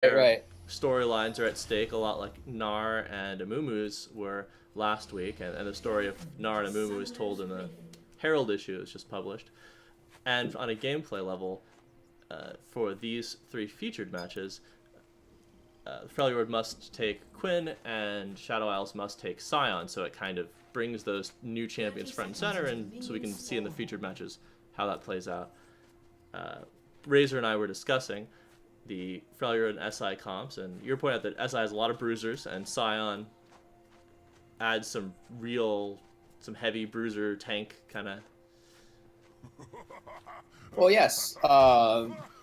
their Right. storylines are at stake, a lot like Nar and Amumu's were last week, and the story of Nar and Amumu is told in a Herald issue that's just published. And on a gameplay level, for these three featured matches, Freljord must take Quinn and Shadow Isles must take Scion, so it kind of brings those new champions front and center, and so we can see in the featured matches how that plays out. Razor and I were discussing the Freljord and SI comps, and you're pointing out that SI has a lot of bruisers, and Scion adds some heavy bruiser tank kind of. Well, yes.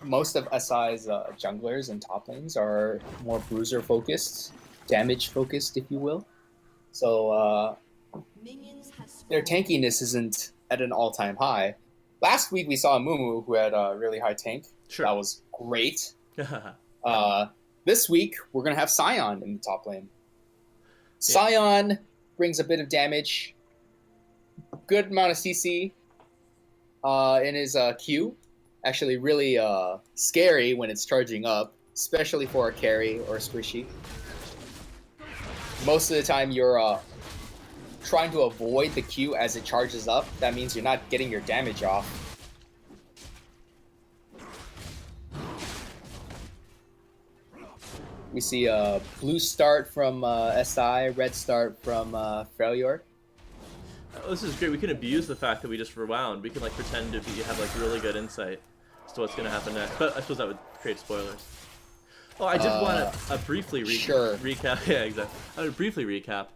Most of SI's junglers and top lanes are more bruiser focused, damage focused, if you will. So their tankiness isn't at an all-time high. Last week we saw Mumu, who had a really high tank. Sure. That was great. This week we're gonna have Scion in the top lane. Scion brings a bit of damage, good amount of CC in his Q. Actually, really scary when it's charging up, especially for a carry or a squishy. Most of the time, you're trying to avoid the Q as it charges up. That means you're not getting your damage off. We see a blue start from SI, red start from Freljord. This is great. We can abuse the fact that we just rewound. We can like pretend to have like really good insight as to what's going to happen next. But I suppose that would create spoilers. Oh, I did want to briefly recap. Yeah, exactly. I would briefly recap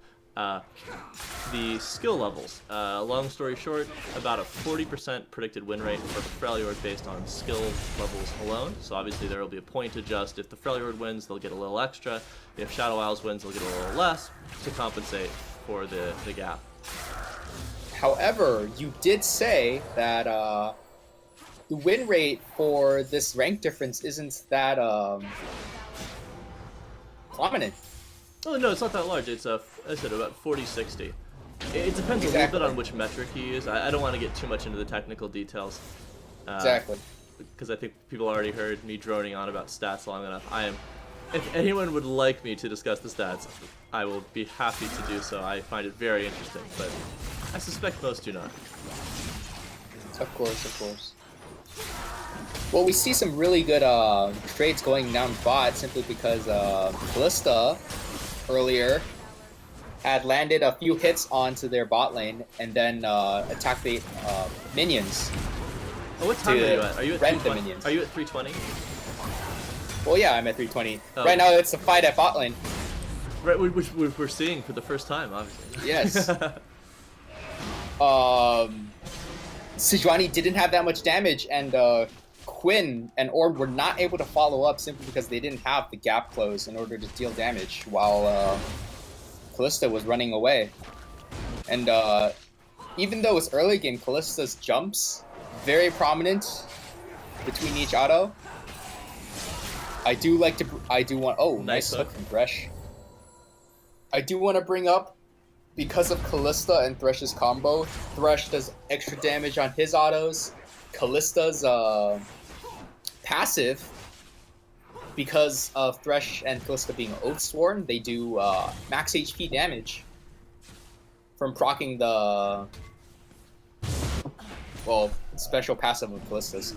the skill levels. Long story short, about a 40% predicted win rate for Freljord based on skill levels alone. So obviously there will be a point adjust. If the Freljord wins, they'll get a little extra. If Shadow Isles wins, they'll get a little less to compensate for the gap. However, you did say that the win rate for this rank difference isn't that prominent. Oh no, it's not that large. It's I said about 40-60. It depends a little bit on which metric you use. I don't want to get too much into the technical details. Exactly. Because I think people already heard me droning on about stats long enough. If anyone would like me to discuss the stats, I will be happy to do so. I find it very interesting, but I suspect most do not. Of course, of course. Well, we see some really good trades going down bot simply because Ballista earlier had landed a few hits onto their bot lane and then attacked the minions. Oh, what time are you at? Are you at rent 320? the minions. Are you at 320? Well, yeah, I'm at 320. Oh. Right now, it's a fight at bot lane. Right, which we're seeing for the first time, obviously. Yes. Sejuani didn't have that much damage, and Quinn and Orb were not able to follow up simply because they didn't have the gap close in order to deal damage while Callista was running away. And even though it's early game, Callista's jumps very prominent between each auto. I do want. Oh, nice hook from Thresh. I do want to bring up, because of Callista and Thresh's combo, Thresh does extra damage on his autos. Callista's passive, because of Thresh and Callista being Oathsworn, they do max HP damage from proccing the special passive of Callista's.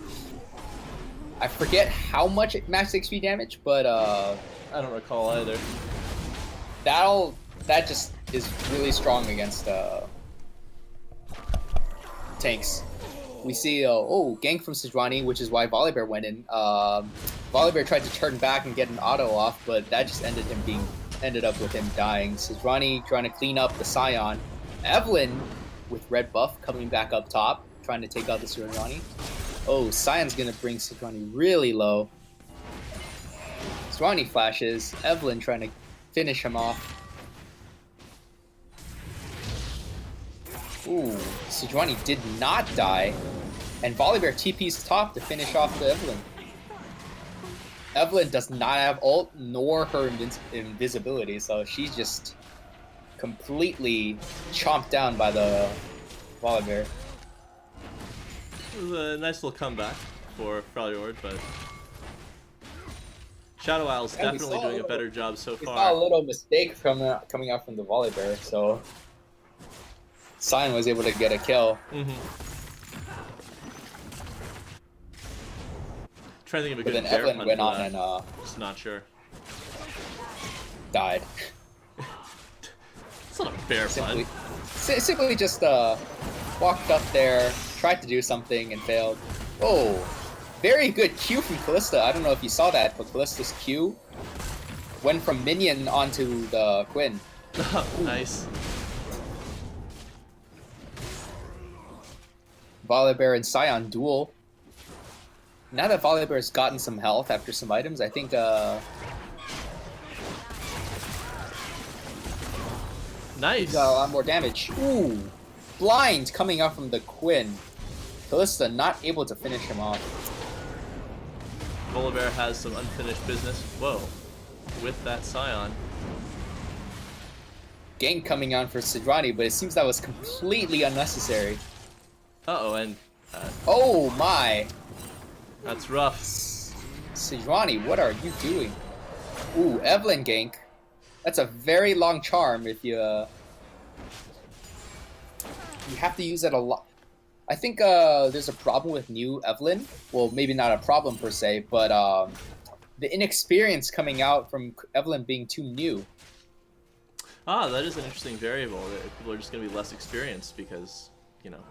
I forget how much max HP damage, but I don't recall either. That just is really strong against tanks. We see gank from Sejuani, which is why Volibear went in. Volibear tried to turn back and get an auto off, but that just ended up with him dying. Sejuani trying to clean up the Scion. Evelyn with red buff coming back up top, trying to take out the Sejuani. Oh, Scion's gonna bring Sejuani really low. Sejuani flashes. Evelyn trying to finish him off. Ooh, Sejuani did not die, and Volibear TP's top to finish off the Evelyn. Evelyn does not have ult nor her invisibility, so she's just completely chomped down by the Volibear. It was a nice little comeback for Freljord, but Shadow Owl's Yeah, definitely doing a better job so we saw a far. little mistake from coming out from the Volibear, so Sion was able to get a kill. Trying to think of a But good then bear Evelyn pun went for on that. and Just not sure. died. It's not a bear pun. Simply just walked up there, tried to do something and failed. Oh, very good Q from Callista. I don't know if you saw that, but Callista's Q went from minion onto the Quinn. Nice. Volibear and Sion duel. Now that Volibear's gotten some health after some items, I think Nice. he's got a lot more damage. Ooh, blind coming out from the Quinn. Callista not able to finish him off. Volibear has some unfinished business. Whoa. With that Scion. Gank coming on for Sejuani, but it seems that was completely unnecessary. Uh-oh, and Oh my! that's rough. Sejuani, what are you doing? Ooh, Evelyn gank. That's a very long charm if you you have to use it a lot. I think there's a problem with new Evelyn. Well, maybe not a problem per se, but the inexperience coming out from Evelyn being too new. Ah, that is an interesting variable. That people are just going to be less experienced because, you know,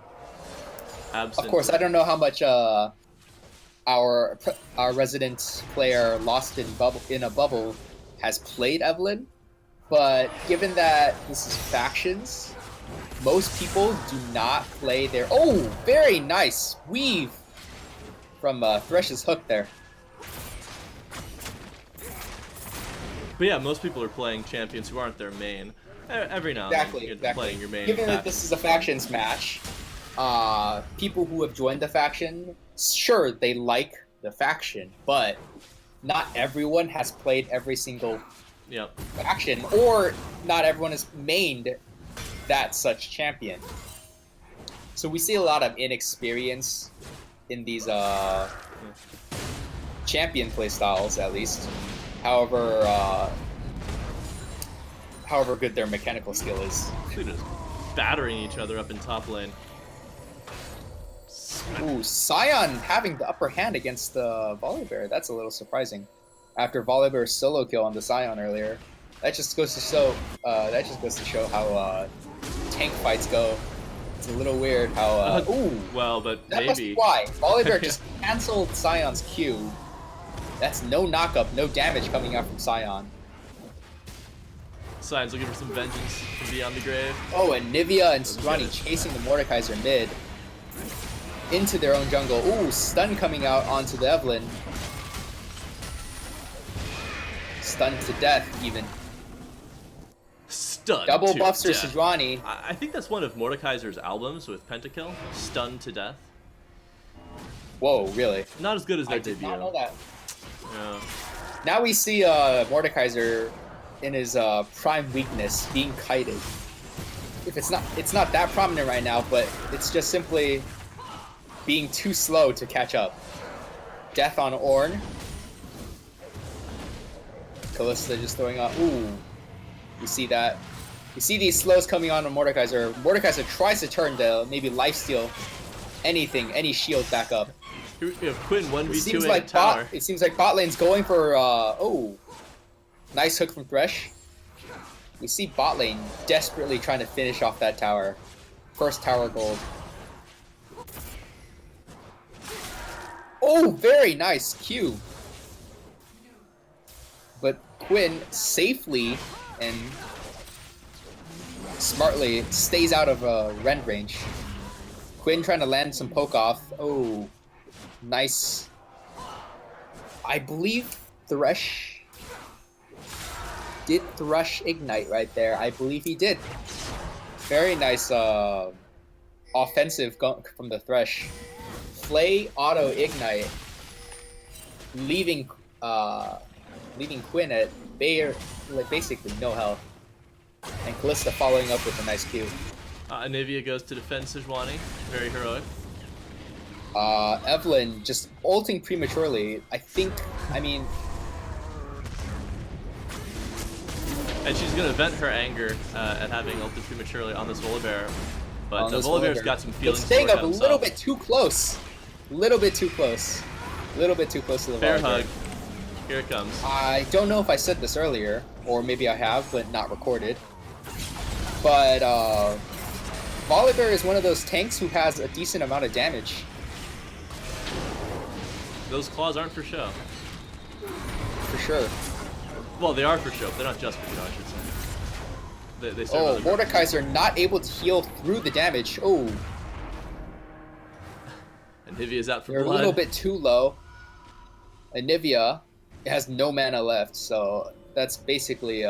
absent. Of course, I don't know how much our resident player lost in a bubble has played Evelyn, but given that this is factions, most people do not play their. Oh, very nice weave from Thresh's hook there. But yeah, most people are playing champions who aren't their main. Every now and then you're playing your main. Given that this is a factions match, people who have joined the faction, sure, they like the faction, but not everyone has played every single faction, or not everyone has mained that such champion. So we see a lot of inexperience in these champion playstyles, at least. However good their mechanical skill is. They're just battering each other up in top lane. Ooh, Sion having the upper hand against the Volibear. That's a little surprising. After Volibear's solo kill on the Sion earlier, that just goes to show how tank fights go. It's a little weird how. Ooh, well, but that maybe must be why Volibear just canceled Sion's Q. That's no knockup, no damage coming out from Sion. Sion's looking for some vengeance from beyond the grave. Oh, and Nivea and Sejuani chasing the Mordekaiser mid into their own jungle. Ooh, stun coming out onto the Evelyn. Stunned to death, even. Stunned Double to buffs for death. Sejuani. I think that's one of Mordekaiser's albums with Pentakill. Stunned to death. Whoa, really? Not as good as their I did debut. not know that. Yeah. Now we see Mordekaiser in his prime weakness, being kited. If it's not that prominent right now, but it's just simply being too slow to catch up. Death on Ornn. Callista just throwing out. Ooh, you see that? You see these slows coming on Mordekaiser. Mordekaiser tries to turn to maybe lifesteal anything, any shield back up. Here we have Quinn 1v2 in like tower. It seems like bot lane's going for oh, nice hook from Thresh. We see bot lane desperately trying to finish off that tower. First tower gold. Oh, very nice Q. But Quinn safely and smartly stays out of rend range. Quinn trying to land some poke off. Oh, nice. I believe Thresh did Thresh ignite right there. I believe he did. Very nice offensive from the Thresh. Flay auto ignite, leaving Quinn at basically no health, and Callista following up with a nice Q. Anivia goes to defend Sejuani. Very heroic. Evelyn just ulting prematurely. I mean, And she's gonna vent her anger at having ulted prematurely on this Volibear, but Volibear's got some feelings. It's staying for up a little bit too close. A little bit too close. A little bit too close to the Bear Volibear. hug. Here it comes. I don't know if I said this earlier, or maybe I have, but not recorded. But Volibear is one of those tanks who has a decent amount of damage. Those claws aren't for show. For sure. Well, they are for show, but they're not just for show, I should say. They serve other purposes. Mordekaiser not able to heal through the damage. Oh. And Nivea's out for They're blood. a little bit too low. And Nivea has no mana left, so that's basically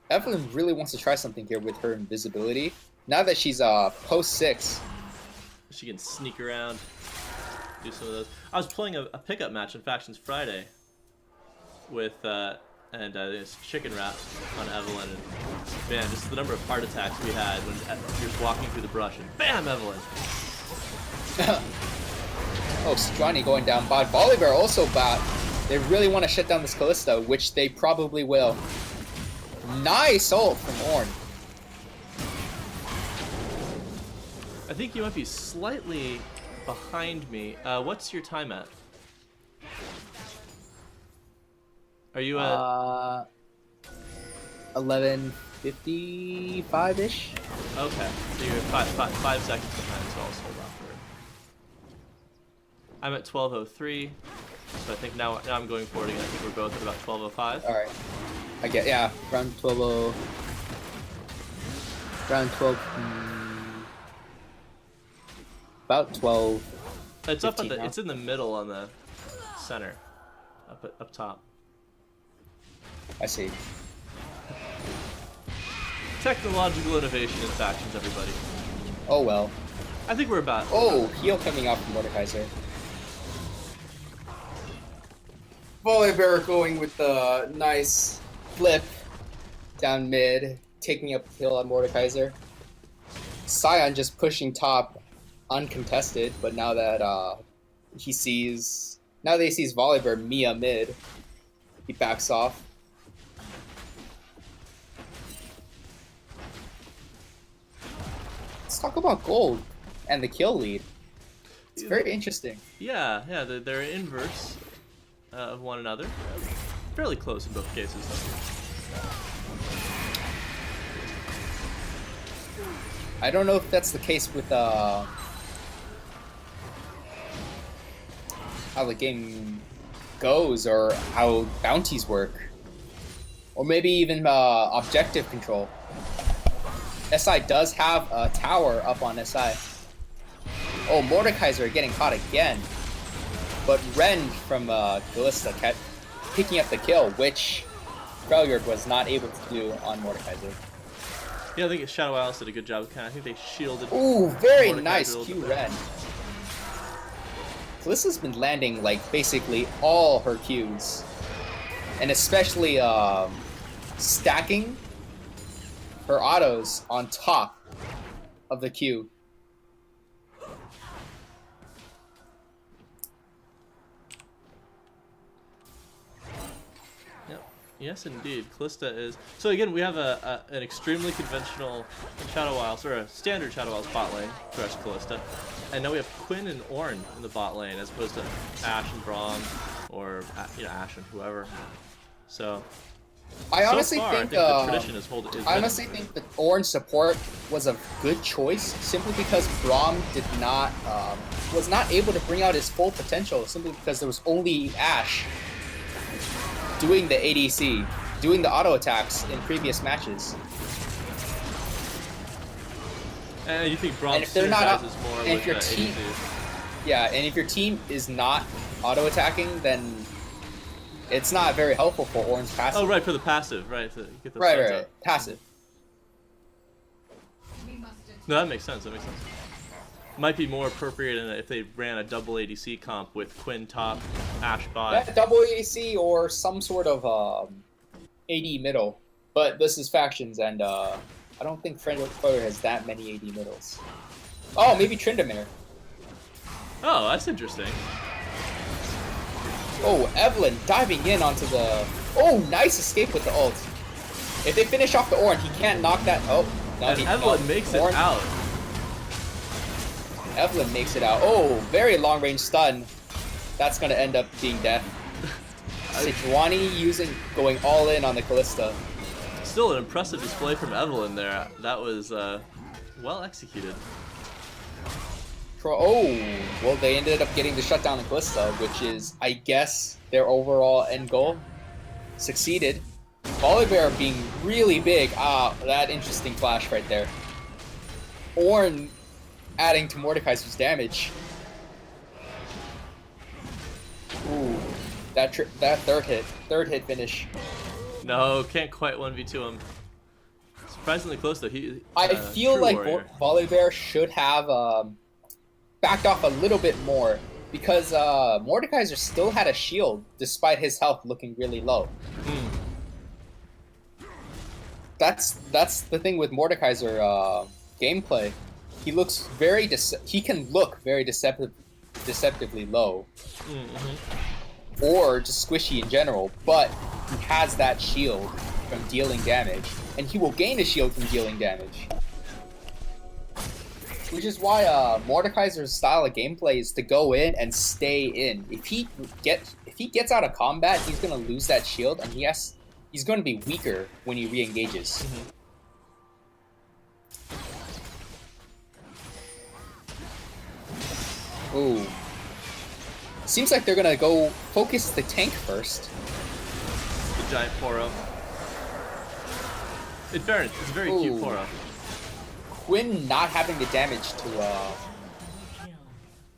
Evelyn really wants to try something here with her invisibility. Now that she's post 6. She can sneak around, do some of those. I was playing a pickup match in Factions Friday with this chicken wrap on Evelyn, and man, just the number of heart attacks we had when you're just walking through the brush and bam, Evelyn. Oh, Sejuani going down bot. Volibear also bot. They really want to shut down this Kalista, which they probably will. Nice ult from Ornn. I think you might be slightly behind me. What's your time at? Are you at 11:55-ish? Okay, so you're 5 seconds behind, so I'll hold off for it. I'm at 12:03, so I think now I'm going forward again. I think we're both at about 12:05. All right. I get, yeah, around 12. Around 12. About 12. It's up at the. now. It's in the middle on the center, up top. I see. Technological innovation in Factions, everybody. Oh well. I think we're about. Oh, heal coming out from Mordekaiser. Volibear going with the nice flip down mid, taking up the kill on Mordekaiser. Sion just pushing top uncontested, but now that he sees Volibear Mia mid, he backs off. Let's talk about gold and the kill lead. It's very interesting. Yeah, they're inverse of one another. Fairly close in both cases, though. I don't know if that's the case with how the game goes or how bounties work, or maybe even objective control. SI does have a tower up on SI. Oh, Mordekaiser getting caught again, but Ren from Kalista kept picking up the kill, which Freljord was not able to do on Mordekaiser. Yeah, I think Shadow Isles did a good job. I think they shielded. Ooh, very Mordekaiser nice Q Ren. Kalista's been landing like basically all her Qs, and especially stacking her autos on top of the Q. Yes, indeed. Kalista is... So again, we have an extremely conventional Shadow Isles, or a standard Shadow Isles bot lane for us Kalista. And now we have Quinn and Ornn in the bot lane, as opposed to Ashe and Braum, or Ashe and whoever. So... I honestly so far, think the tradition is I honestly think that Ornn support was a good choice, simply because Braum was not able to bring out his full potential, simply because there was only Ashe doing the ADC, doing the auto attacks in previous matches. And you think Braum is more and with your team, yeah, and if your team is not auto attacking, then it's not very helpful for Ornn's passive. Oh, right, for the passive, right? To get the right, passive. No, that makes sense. Might be more appropriate if they ran a double ADC comp with Quinn top, Ashe bot. Yeah, double ADC or some sort of AD middle. But this is Factions, and I don't think Freljord has that many AD middles. Oh, maybe Tryndamere. Oh, that's interesting. Oh, Evelyn diving in onto the Oh, nice escape with the ult. If they finish off the Ornn, he can't knock that. Oh, no, And Evelyn makes it out. Evelyn makes it out. Oh, very long range stun. That's gonna end up being death. Sejuani going all in on the Kalista. Still an impressive display from Evelyn there. That was well executed. Oh, well, they ended up getting to shut down the Kalista, which is, I guess, their overall end goal. Succeeded. Volibear being really big. Ah, that interesting flash right there. Ornn adding to Mordekaiser's damage. Ooh, that third hit finish. No, can't quite 1v2 him. Surprisingly close though. I feel like Volibear should have backed off a little bit more because Mordekaiser still had a shield despite his health looking really low. That's the thing with Mordekaiser gameplay. He looks he can look very deceptively low, or just squishy in general. But he has that shield from dealing damage, and he will gain a shield from dealing damage. Which is why Mordekaiser's style of gameplay is to go in and stay in. If he gets out of combat, he's gonna lose that shield, and he's going to be weaker when he re-engages. Ooh. Seems like they're gonna go focus the tank first. The giant Poro. In fairness, it's a very cute Poro. Quinn not having the damage to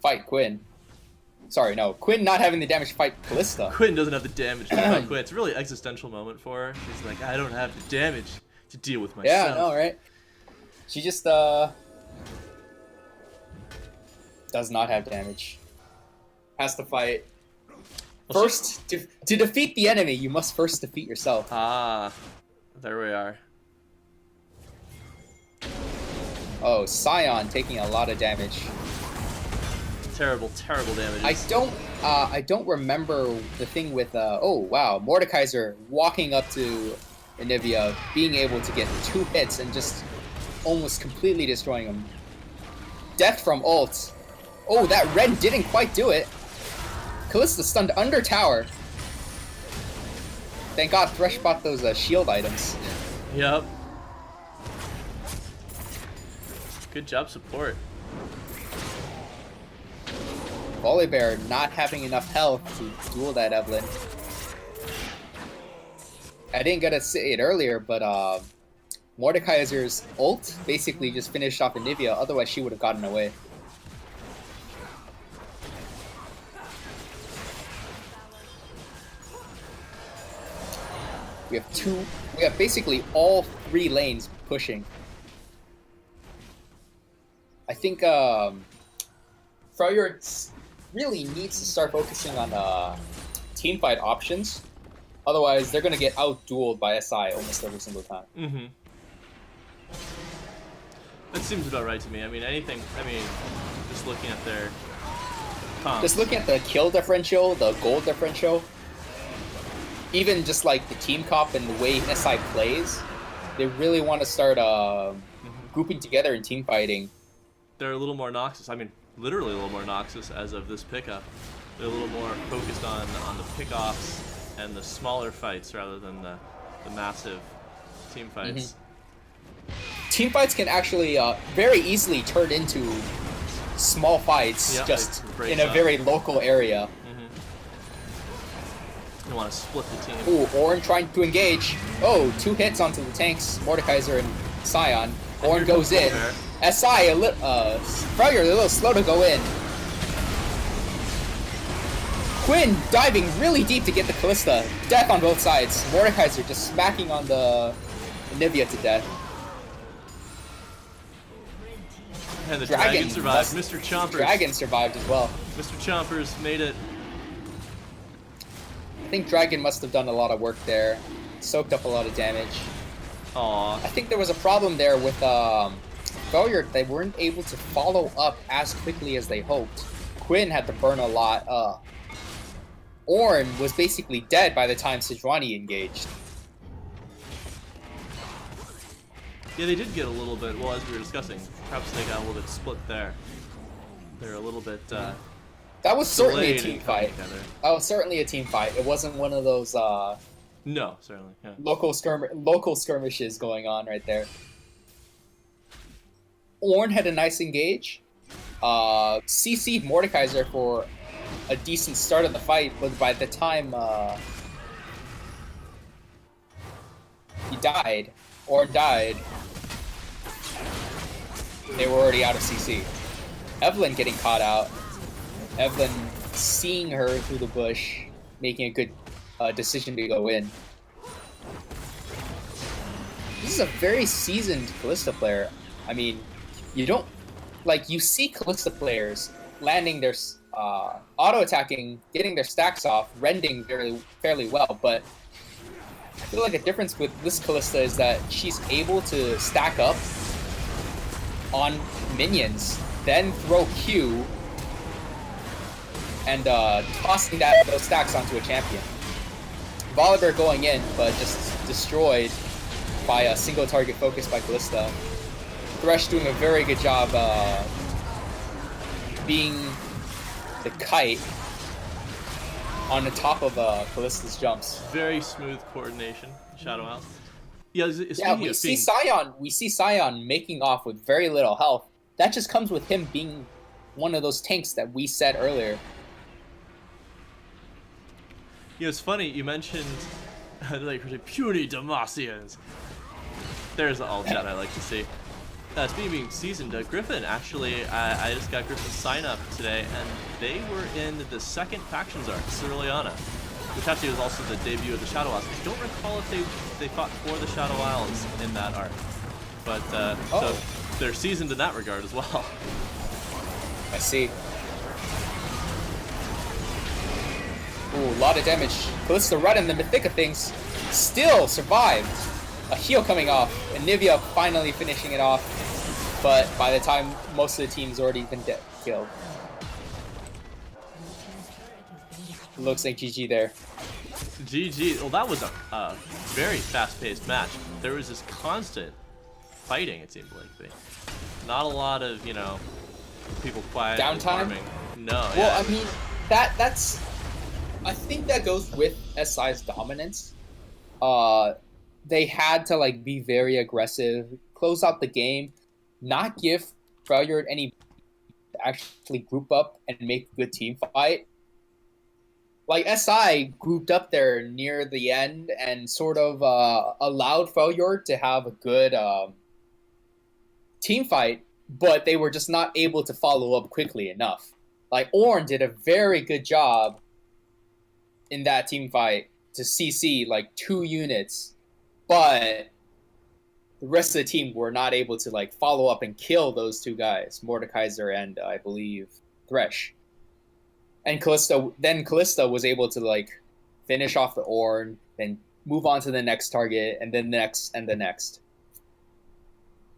fight Quinn. Sorry, no. Quinn not having the damage to fight Kalista. Quinn doesn't have the damage to fight Quinn. It's a really existential moment for her. She's like, I don't have the damage to deal with myself. Yeah, I know, right? She just does not have damage. Has to fight. Well, first, to defeat the enemy, you must first defeat yourself. Ah, there we are. Oh, Scion taking a lot of damage. Terrible, terrible damage. I don't remember the thing with oh wow, Mordekaiser walking up to Anivia, being able to get 2 hits and just almost completely destroying him. Death from ult. Oh, that red didn't quite do it. Kalista stunned under tower. Thank God Thresh bought those shield items. Yep. Good job support. Volibear not having enough health to duel that Evelyn. I didn't get to say it earlier, but Mordekaiser's ult basically just finished off Anivia, otherwise she would have gotten away. We have basically all 3 lanes pushing. I think Freljord really needs to start focusing on teamfight options. Otherwise, they're going to get out-dueled by SI almost every single time. That seems about right to me. I mean, just looking at their comps. Just looking at the kill differential, the gold differential, even just like the team comp and the way SI plays, they really want to start grouping together in team fighting. They're a little more Noxus. I mean, literally a little more Noxus as of this pickup. They're a little more focused on the pickoffs and the smaller fights rather than the massive team fights. Team fights can actually very easily turn into small fights, just in a very local area. You want to split the team. Ooh, Ornn trying to engage. Oh, 2 hits onto the tanks, Mordekaiser and Scion. Ornn goes in. SI, Freljord a little slow to go in. Quinn diving really deep to get the Kalista. Death on both sides. Mordekaiser just smacking on the Anivia to death. And the Dragon survived. Mr. Chompers. Dragon survived as well. Mr. Chompers made it. I think Dragon must have done a lot of work there. Soaked up a lot of damage. Aww. I think there was a problem there with Freljord. They weren't able to follow up as quickly as they hoped. Quinn had to burn a lot. Ornn was basically dead by the time Sejuani engaged. Yeah, they did get a little bit, well, as we were discussing, perhaps they got a little bit split there. They're a little bit That was certainly a delayed team in coming fight. together. That was certainly a team fight. It wasn't one of those No, certainly, yeah. local skirmishes going on right there. Ornn had a nice engage. CC'd Mordekaiser for a decent start of the fight, but by the time he died, Ornn died, they were already out of CC. Evelyn getting caught out. Evelyn seeing her through the bush, making a good decision to go in. This is a very seasoned Kalista player. I mean, you don't... Like, you see Kalista players landing their... auto-attacking, getting their stacks off, rending fairly well, but I feel like a difference with this Kalista is that she's able to stack up on minions, then throw Q, and tossing those stacks onto a champion. Volibear going in, but just destroyed by a single target focus by Kalista. Thresh doing a very good job being the kite on the top of Kalista's jumps. Very smooth coordination, Shadow House. Yeah, We see Sion making off with very little health. That just comes with him being one of those tanks that we said earlier. Yeah, it's funny, you mentioned like puny Demacians. There's the alt chat I like to see. Speaking of being seasoned, Griffin, actually, I just got Griffin's sign up today, and they were in the second Factions arc, Ceruleana, which actually was also the debut of the Shadow Isles. I don't recall if they fought for the Shadow Isles in that arc, but so they're seasoned in that regard as well. I see. Ooh, a lot of damage. Kalista right in the thick of things, still survived. A heal coming off, and Nivea finally finishing it off, but by the time most of the team's already been killed. Looks like GG there. GG. Well, that was a very fast-paced match. There was this constant fighting, it seemed like. Not a lot of, you know, people quiet. Downtime? Farming. No. Well, yeah. I mean, that's... I think that goes with SI's dominance. They had to like be very aggressive, close out the game, not give Freljord any to actually group up and make a good team fight. Like SI grouped up there near the end and sort of allowed Freljord to have a good team fight, but they were just not able to follow up quickly enough. Like Ornn did a very good job in that team fight to CC like 2 units. But the rest of the team were not able to like follow up and kill those 2 guys, Mordekaiser and I believe Thresh. And Kalista was able to like finish off the Ornn, then move on to the next target, and then the next and the next.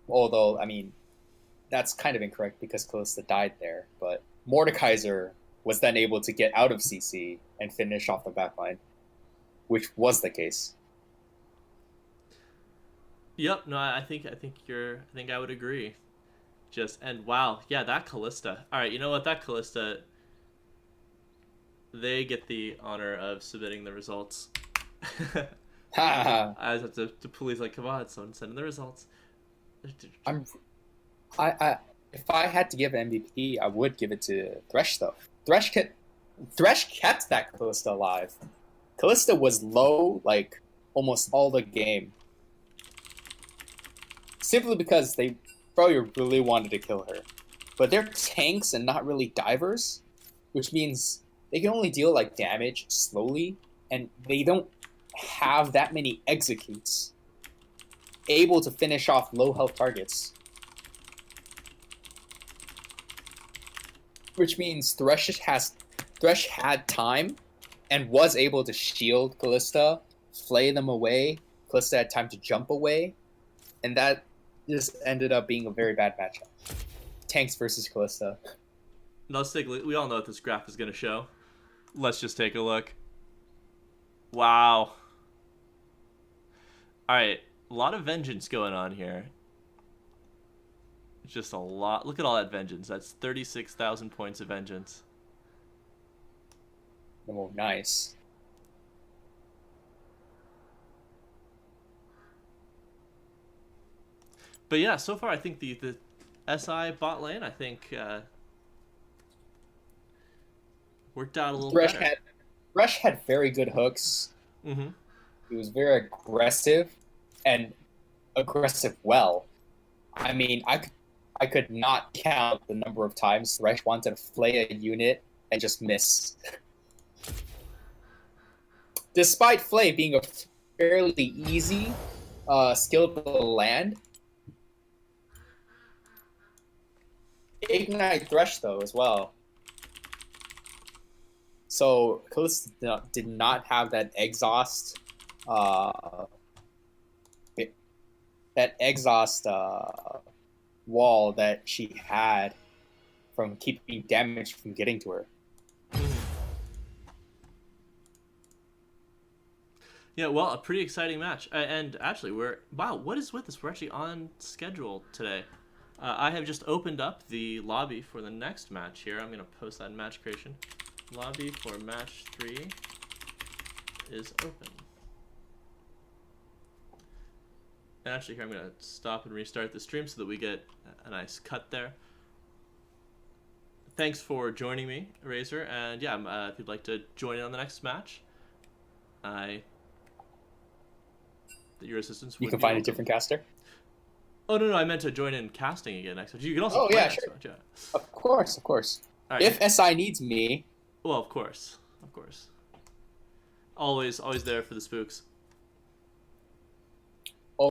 Although, I mean, that's kind of incorrect because Kalista died there, but Mordekaiser was then able to get out of CC and finish off the backline, which was the case. Yep. No, I think I would agree. And wow, yeah, that Kalista. All right, you know what? That Kalista. They get the honor of submitting the results. I just have to police like, come on, someone send in the results. If I had to give an MVP, I would give it to Thresh though. Thresh kept that Kalista alive. Kalista was low like almost all the game. Simply because Freljord really wanted to kill her. But they're tanks and not really divers, which means they can only deal like damage slowly, and they don't have that many executes able to finish off low health targets. Which means Thresh had time and was able to shield Kalista, flay them away. Kalista had time to jump away, and that just ended up being a very bad matchup. Tanks versus Kalista. We all know what this graph is going to show. Let's just take a look. Wow. All right, a lot of vengeance going on here. Just a lot. Look at all that vengeance. That's 36,000 points of vengeance. Oh, nice. But yeah, so far I think the SI bot lane, I think worked out a little better. Thresh had very good hooks. Mm-hmm. He was very aggressive and aggressive well. I mean, I could not count the number of times Thresh wanted to flay a unit and just miss. Despite Flay being a fairly easy skill to land, Ignite Thresh though as well. So Khalees did not have that exhaust, wall that she had from keeping damage from getting to her. Yeah, well, a pretty exciting match. And actually, wow, what is with this? We're actually on schedule today. I have just opened up the lobby for the next match here. I'm going to post that in match creation. Lobby for match 3 is open. And actually, here I'm going to stop and restart the stream so that we get a nice cut there. Thanks for joining me, Razor. And yeah, if you'd like to join in on the next match, your assistance. You can find a different caster. Oh no, I meant to join in casting again next match. You can also. Oh play yeah, next sure. match, yeah. Of course. Right. If SI needs me. Well, of course. Always there for the spooks.